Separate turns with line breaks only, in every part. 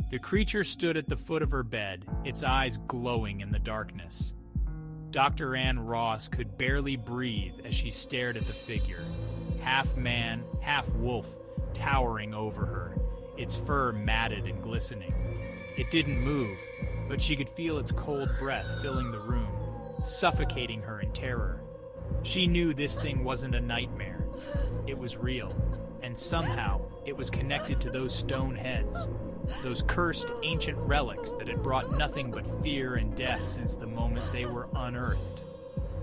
The creature stood at the foot of her bed, its eyes glowing in the darkness. Dr. Ann Ross could barely breathe as she stared at the figure, half man, half wolf, towering over her, its fur matted and glistening. It didn't move, but she could feel its cold breath filling the room, suffocating her in terror. She knew this thing wasn't a nightmare. It was real, and somehow it was connected to those stone heads, those cursed ancient relics that had brought nothing but fear and death since the moment they were unearthed.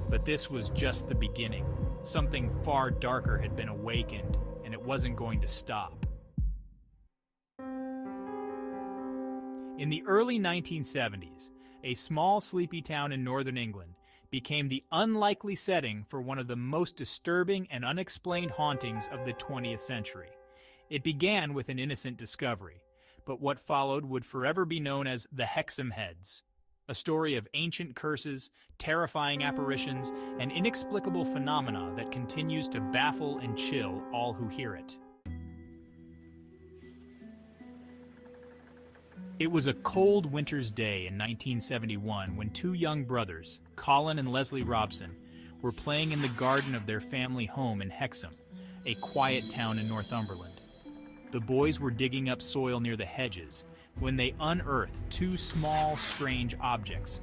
But this was just the beginning. Something far darker had been awakened, and it wasn't going to stop. In the early 1970s, a small sleepy town in northern England became the unlikely setting for one of the most disturbing and unexplained hauntings of the 20th century. It began with an innocent discovery, but what followed would forever be known as the Hexham Heads, a story of ancient curses, terrifying apparitions, and inexplicable phenomena that continues to baffle and chill all who hear it. It was a cold winter's day in 1971 when two young brothers, Colin and Leslie Robson, were playing in the garden of their family home in Hexham, a quiet town in Northumberland. The boys were digging up soil near the hedges when they unearthed two small, strange objects.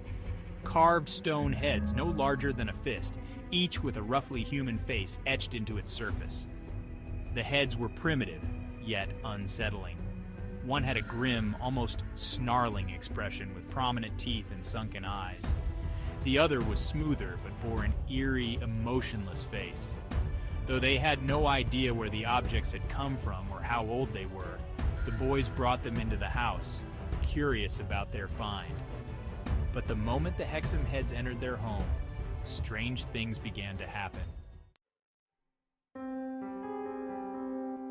Carved stone heads no larger than a fist, each with a roughly human face etched into its surface. The heads were primitive, yet unsettling. One had a grim, almost snarling expression with prominent teeth and sunken eyes. The other was smoother but bore an eerie, emotionless face. Though they had no idea where the objects had come from or how old they were, the boys brought them into the house, curious about their find. But the moment the Hexham Heads entered their home, strange things began to happen.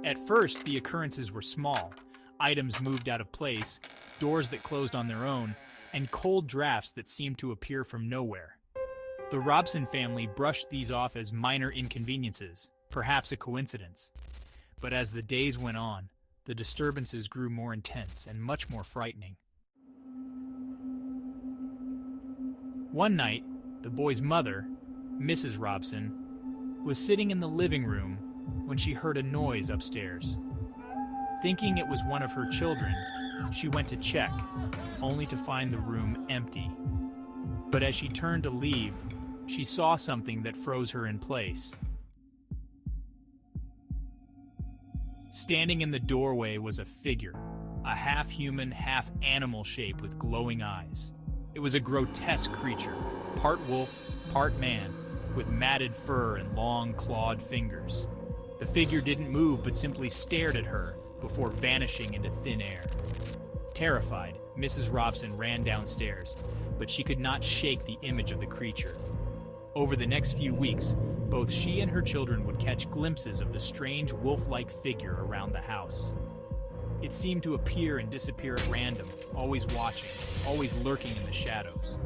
At first, the occurrences were small. Items moved out of place, doors that closed on their own, and cold drafts that seemed to appear from nowhere. The Robson family brushed these off as minor inconveniences, perhaps a coincidence. But as the days went on, the disturbances grew more intense and much more frightening. One night, the boys' mother, Mrs. Robson, was sitting in the living room when she heard a noise upstairs. Thinking it was one of her children, she went to check, only to find the room empty. But as she turned to leave, she saw something that froze her in place. Standing in the doorway was a figure, a half-human, half-animal shape with glowing eyes. It was a grotesque creature, part wolf, part man, with matted fur and long, clawed fingers. The figure didn't move but simply stared at her, before vanishing into thin air. Terrified, Mrs. Robson ran downstairs, but she could not shake the image of the creature. Over the next few weeks, both she and her children would catch glimpses of the strange wolf-like figure around the house. It seemed to appear and disappear at random, always watching, always lurking in the shadows.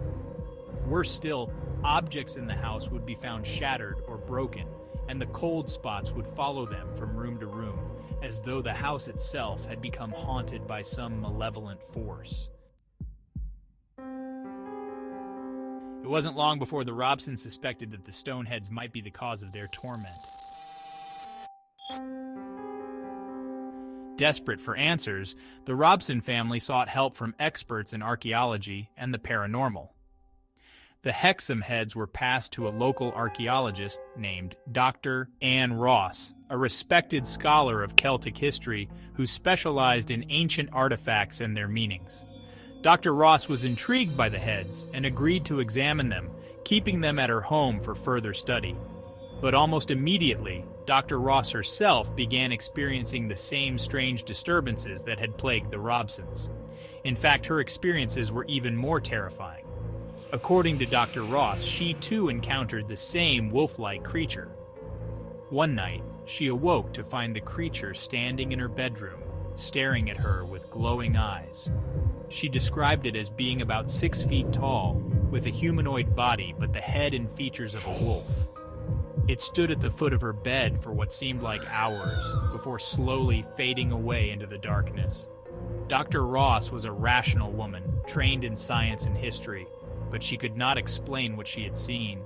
Worse still, objects in the house would be found shattered or broken, and the cold spots would follow them from room to room, as though the house itself had become haunted by some malevolent force. It wasn't long before the Robsons suspected that the Stoneheads might be the cause of their torment. Desperate for answers, the Robson family sought help from experts in archaeology and the paranormal. The Hexham Heads were passed to a local archaeologist named Dr. Ann Ross, a respected scholar of Celtic history who specialized in ancient artifacts and their meanings. Dr. Ross was intrigued by the heads and agreed to examine them, keeping them at her home for further study. But almost immediately, Dr. Ross herself began experiencing the same strange disturbances that had plagued the Robsons. In fact, her experiences were even more terrifying. According to Dr. Ross, she too encountered the same wolf-like creature. One night, she awoke to find the creature standing in her bedroom, staring at her with glowing eyes. She described it as being about 6 feet tall, with a humanoid body but the head and features of a wolf. It stood at the foot of her bed for what seemed like hours, before slowly fading away into the darkness. Dr. Ross was a rational woman, trained in science and history, but she could not explain what she had seen.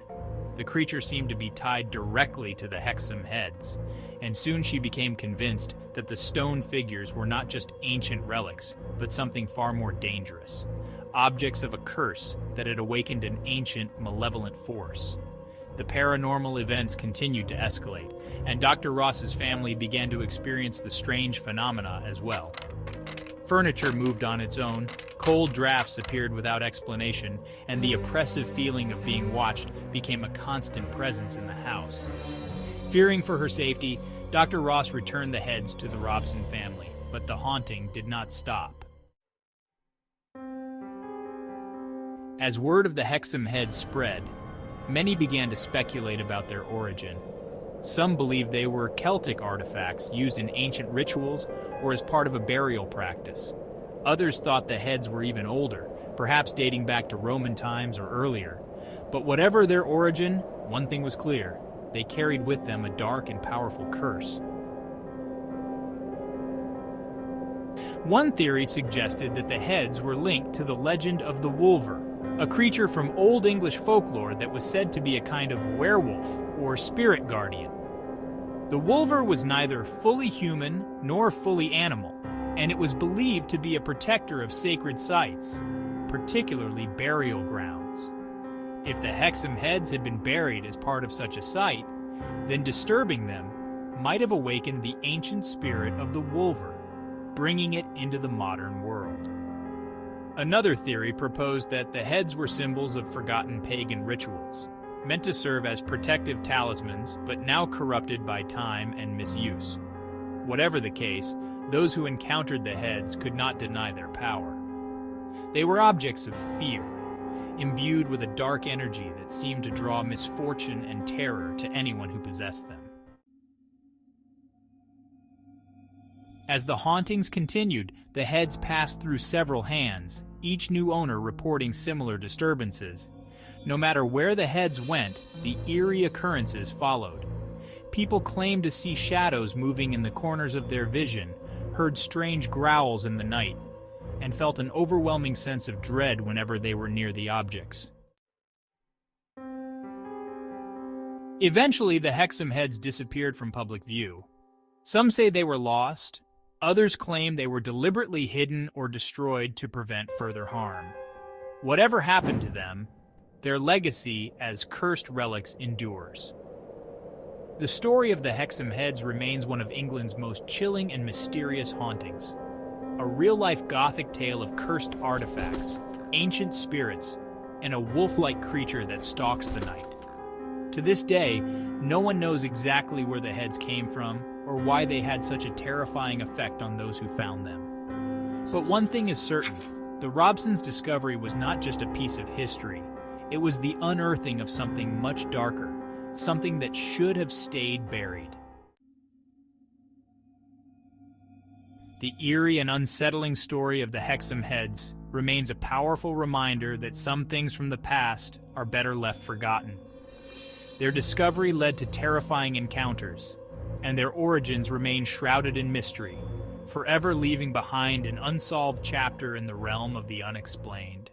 The creature seemed to be tied directly to the Hexham Heads, and soon she became convinced that the stone figures were not just ancient relics, but something far more dangerous. Objects of a curse that had awakened an ancient, malevolent force. The paranormal events continued to escalate, and Dr. Ross's family began to experience the strange phenomena as well. Furniture moved on its own, cold drafts appeared without explanation, and the oppressive feeling of being watched became a constant presence in the house. Fearing for her safety, Dr. Ross returned the heads to the Robson family, but the haunting did not stop. As word of the Hexham Heads spread, many began to speculate about their origin. Some believed they were Celtic artifacts used in ancient rituals or as part of a burial practice. Others thought the heads were even older, perhaps dating back to Roman times or earlier. But whatever their origin, one thing was clear: they carried with them a dark and powerful curse. One theory suggested that the heads were linked to the legend of the Wolver, a creature from Old English folklore that was said to be a kind of werewolf or spirit guardian. The Wolver was neither fully human nor fully animal, and it was believed to be a protector of sacred sites, particularly burial grounds. If the Hexham Heads had been buried as part of such a site, then disturbing them might have awakened the ancient spirit of the Wolver, bringing it into the modern world. Another theory proposed that the heads were symbols of forgotten pagan rituals, meant to serve as protective talismans, but now corrupted by time and misuse. Whatever the case, those who encountered the heads could not deny their power. They were objects of fear, imbued with a dark energy that seemed to draw misfortune and terror to anyone who possessed them. As the hauntings continued, the heads passed through several hands, each new owner reporting similar disturbances. No matter where the heads went, the eerie occurrences followed. People claimed to see shadows moving in the corners of their vision, heard strange growls in the night, and felt an overwhelming sense of dread whenever they were near the objects. Eventually, the Hexham Heads disappeared from public view. Some say they were lost. Others claim they were deliberately hidden or destroyed to prevent further harm. Whatever happened to them, their legacy as cursed relics endures. The story of the Hexham Heads remains one of England's most chilling and mysterious hauntings. A real-life Gothic tale of cursed artifacts, ancient spirits, and a wolf-like creature that stalks the night. To this day, no one knows exactly where the heads came from or why they had such a terrifying effect on those who found them. But one thing is certain: the Robsons' discovery was not just a piece of history. It was the unearthing of something much darker, something that should have stayed buried. The eerie and unsettling story of the Hexham Heads remains a powerful reminder that some things from the past are better left forgotten. Their discovery led to terrifying encounters, and their origins remain shrouded in mystery, forever leaving behind an unsolved chapter in the realm of the unexplained.